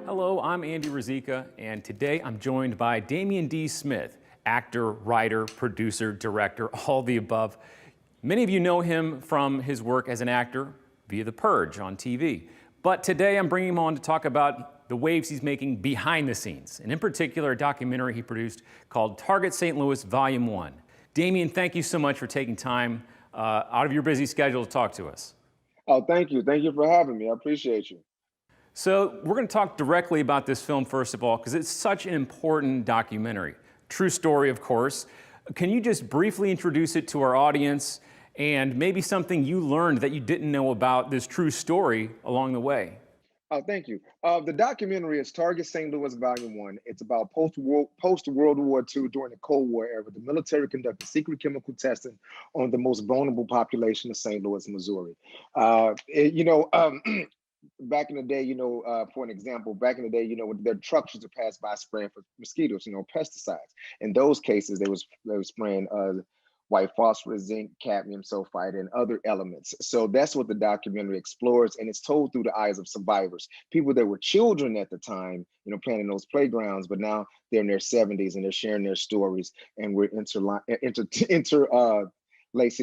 Hello, I'm Andy Rizika, and today I'm joined by Damien D. Smith, actor, writer, producer, director, all the above. Many of you know him from his work as an actor via The Purge on TV. But today I'm bringing him on to talk about the waves he's making behind the scenes, and in particular, a documentary he produced called Target St. Louis Volume 1. Damien, thank you so much for taking time out of your busy schedule to talk to us. Oh, thank you. Thank you for having me. I appreciate you. So we're going to talk directly about this film, first of all, because it's such an important documentary. True story, of course. Can you just briefly introduce it to our audience and maybe something you learned that you didn't know about this true story along the way? Oh, thank you. The documentary is Target St. Louis Volume 1. It's about post-World War II during the Cold War era. The military conducted secret chemical testing on the most vulnerable population of St. Louis, Missouri. Back in the day, for an example, back in the day, when their trucks used to pass by spraying for mosquitoes, pesticides. In those cases, they were spraying white phosphorus, zinc, cadmium sulfide, and other elements. So that's what the documentary explores, and it's told through the eyes of survivors, people that were children at the time, playing in those playgrounds, but now they're in their 70s and they're sharing their stories, and we're interlacing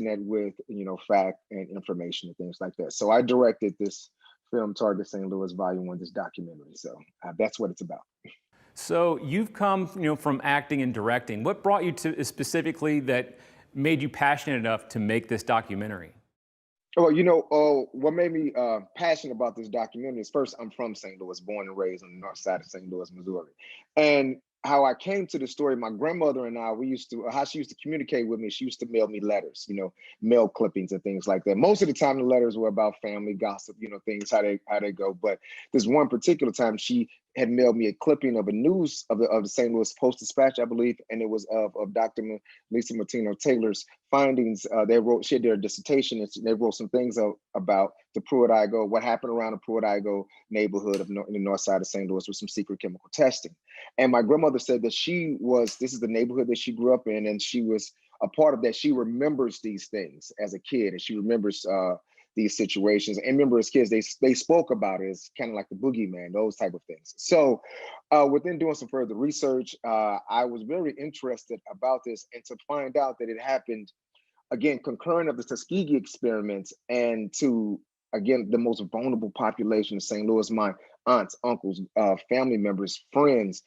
that with fact and information and things like that. So I directed this film, Target St. Louis Volume 1, this documentary. So that's what it's about. So you've come, from acting and directing. What brought you to specifically that made you passionate enough to make this documentary? Well, what made me passionate about this documentary is, first, I'm from St. Louis, born and raised on the north side of St. Louis, Missouri. And how I came to the story, my grandmother and I, how she used to communicate with me, she used to mail me letters, mail clippings and things like that. Most of the time, the letters were about family gossip, things, how they go. But this one particular time, she had mailed me a clipping of a news of the St. Louis Post-Dispatch, I believe, and it was of Dr. Lisa Martino Taylor's findings. She had their dissertation, and they wrote some things about the Pruitt-Igoe, what happened around the Pruitt-Igoe neighborhood in the north side of St. Louis with some secret chemical testing. And my grandmother said that this is the neighborhood that she grew up in, and she was a part of that. She remembers these things as a kid, and she remembers these situations. And remember, as kids, they spoke about it as kind of like the boogeyman, those type of things. So within doing some further research, I was very interested about this, and to find out that it happened, again, concurrent of the Tuskegee experiments, and to, again, the most vulnerable population of St. Louis, my aunts, uncles, family members, friends.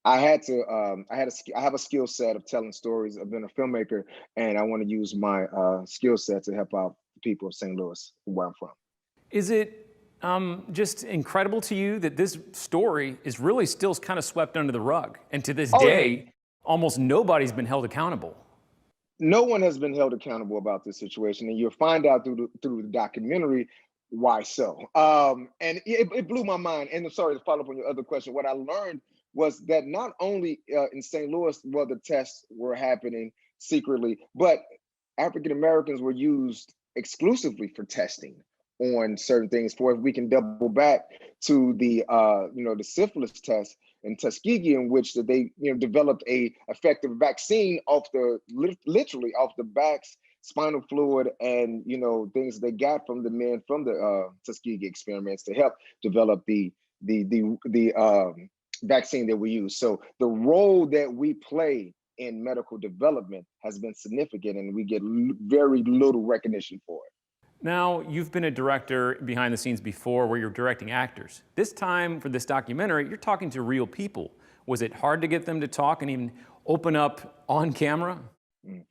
I have a skill set of telling stories. I've been a filmmaker, and I want to use my skill set to help out the people of St. Louis, where I'm from. Is it just incredible to you that this story is really still kind of swept under the rug? And to this day, almost nobody's been held accountable. No one has been held accountable about this situation, and you'll find out through the documentary why so. And it blew my mind. And I'm sorry to follow up on your other question. What I learned was that not only in St. Louis where the tests were happening secretly, but African Americans were used exclusively for testing on certain things. For if we can double back to the the syphilis test in Tuskegee, in which that they developed a effective vaccine literally off the backs, spinal fluid, and things they got from the men from the Tuskegee experiments to help develop the vaccine that we use. So the role that we play in medical development has been significant, and we get very little recognition for it. Now, you've been a director behind the scenes before where you're directing actors. This time for this documentary, you're talking to real people. Was it hard to get them to talk and even open up on camera? You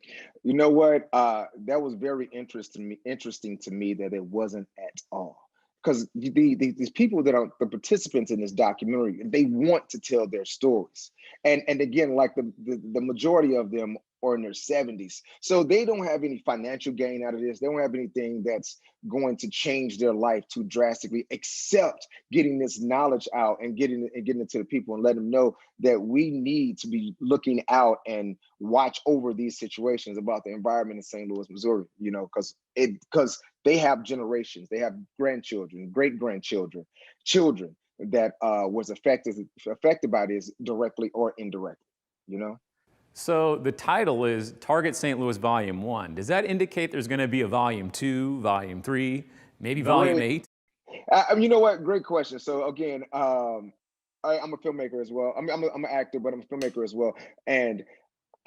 know what? That was very interesting to me that it wasn't at all. Because these people that are the participants in this documentary, they want to tell their stories. And again, like the majority of them are in their 70s. So they don't have any financial gain out of this. They don't have anything that's going to change their life too drastically, except getting this knowledge out and getting it to the people and letting them know that we need to be looking out and watch over these situations about the environment in St. Louis, Missouri, because they have generations, they have grandchildren, great-grandchildren, children that was affected by this directly or indirectly, So the title is Target St. Louis Volume 1. Does that indicate there's going to be a Volume 2, Volume 3, maybe Volume Great. 8? You know what? Great question. So again, I'm a filmmaker as well. I'm an actor, but I'm a filmmaker as well. And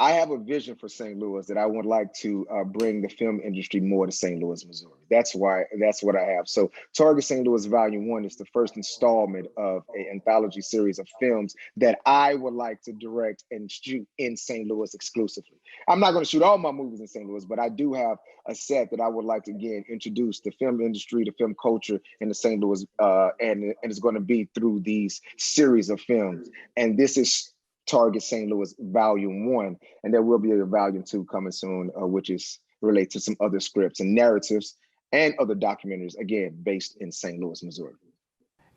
I have a vision for St. Louis that I would like to bring the film industry more to St. Louis, Missouri. That's what I have. So Target St. Louis Volume 1 is the first installment of an anthology series of films that I would like to direct and shoot in St. Louis exclusively. I'm not going to shoot all my movies in St. Louis, but I do have a set that I would like to, again, introduce the film industry, the film culture in the St. Louis, and it's going to be through these series of films. And this is Target St. Louis Volume 1, and there will be a Volume 2 coming soon, which is related to some other scripts and narratives and other documentaries, again, based in St. Louis, Missouri.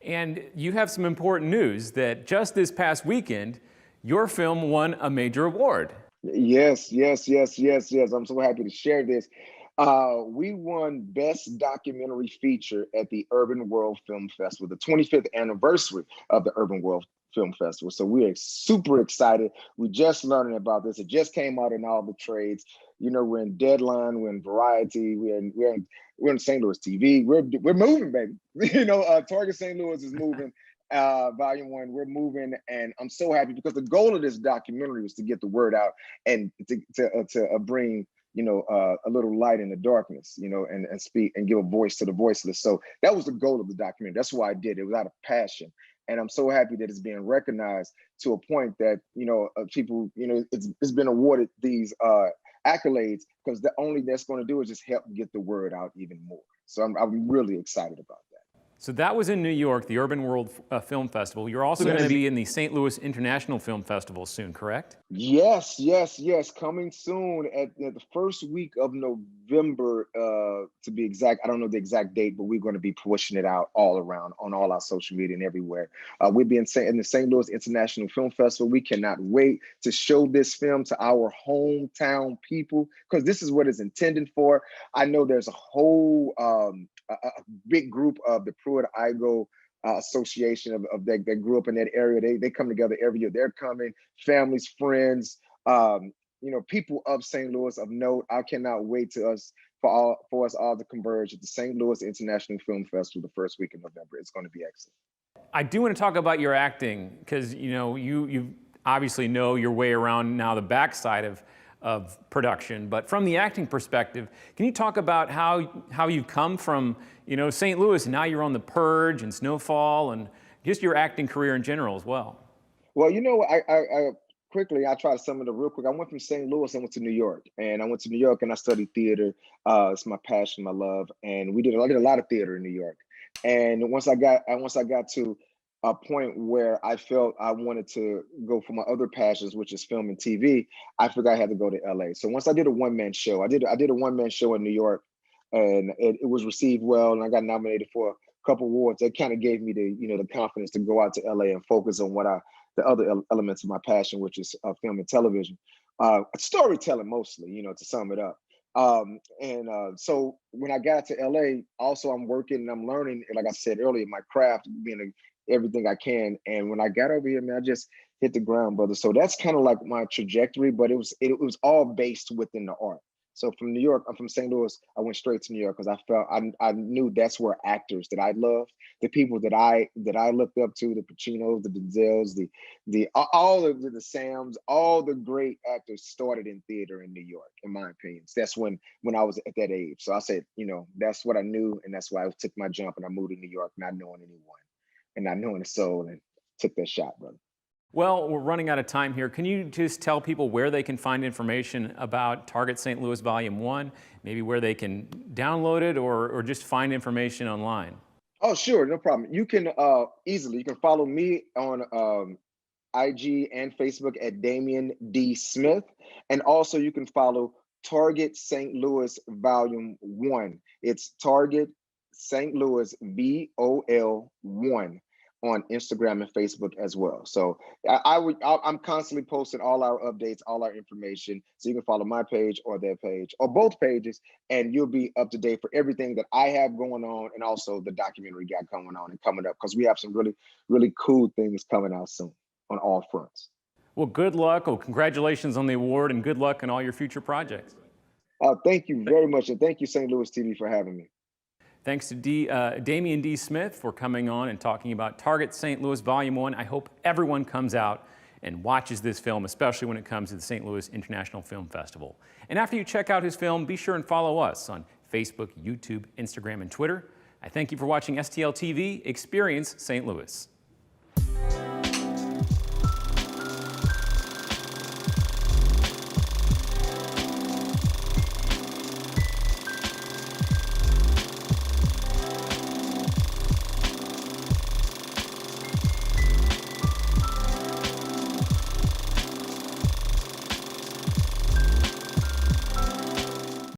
And you have some important news that just this past weekend, your film won a major award. Yes, yes, yes, yes, yes. I'm so happy to share this. We won Best Documentary Feature at the Urban World Film Festival, the 25th anniversary of the Urban World Film Festival. So we are super excited. We just learning about this. It just came out in all the trades. You know, we're in Deadline, we're in Variety, we're in St. Louis TV. We're moving, baby. Target St. Louis is moving. Volume 1, we're moving, and I'm so happy because the goal of this documentary was to get the word out and to bring a little light in the darkness, and speak and give a voice to the voiceless. So that was the goal of the documentary. That's why I did it. It was out of passion. And I'm so happy that it's being recognized to a point that, people, it's been awarded these accolades, because the only that's going to do is just help get the word out even more. So I'm really excited about that. So that was in New York, the Urban World Film Festival. You're also going to be in the St. Louis International Film Festival soon, correct? Yes, yes, yes. Coming soon at the first week of November, to be exact. I don't know the exact date, but we're going to be pushing it out all around on all our social media and everywhere. We'll be in the St. Louis International Film Festival. We cannot wait to show this film to our hometown people, because this is what it's intended for. I know there's a whole a big group of the Pruitt-Igoe association of that grew up in that area. They come together every year. They're coming, families, friends, people of St. Louis of note. I cannot wait for us all to converge at the St. Louis International Film Festival the first week of November. It's going to be excellent. I do want to talk about your acting, because you obviously know your way around now the backside of production, but from the acting perspective, can you talk about how you've come from St. Louis and now you're on The Purge and Snowfall, and just your acting career in general as well? Well, I quickly, I try to sum it up real quick. I went from St. Louis, I went to New York, and I studied theater. It's my passion, my love, and I did a lot of theater in New York. And once I got to a point where I felt I wanted to go for my other passions, which is film and TV, I figured I had to go to LA. So once I did a one-man show, I did a one-man show in New York, and it was received well, and I got nominated for a couple awards. That kind of gave me the confidence to go out to LA and focus on the other elements of my passion, which is film and television, storytelling mostly, to sum it up. So when I got to LA, also I'm working and I'm learning, like I said earlier, my craft, being everything I can. And when I got over here, man, I just hit the ground, brother. So that's kind of like my trajectory, but it was all based within the art. So from New York, I'm from St. Louis, I went straight to New York because I knew that's where actors that I loved, the people that I looked up to, the Pacinos, the Denzels, all of the Sams, all the great actors started in theater in New York, in my opinion. So that's when I was at that age. So I said, that's what I knew, and that's why I took my jump and I moved to New York, not knowing anyone and not knowing the soul, and took that shot, brother. Well, we're running out of time here. Can you just tell people where they can find information about Target St. Louis Volume 1, maybe where they can download it or just find information online? Oh, sure, no problem. You can you can follow me on IG and Facebook at Damien D. Smith. And also you can follow Target St. Louis Volume 1. It's Target St. Louis VOL1 on Instagram and Facebook as well. So I'm constantly posting all our updates, all our information. So you can follow my page or their page or both pages, and you'll be up to date for everything that I have going on, and also the documentary got going on and coming up, because we have some really, really cool things coming out soon on all fronts. Well, good luck. Oh, congratulations on the award and good luck in all your future projects. Thank you very much, and thank you, St. Louis TV, for having me. Thanks to Damien D. Smith for coming on and talking about Target St. Louis Volume 1. I hope everyone comes out and watches this film, especially when it comes to the St. Louis International Film Festival. And after you check out his film, be sure and follow us on Facebook, YouTube, Instagram, and Twitter. I thank you for watching STL TV. Experience St. Louis.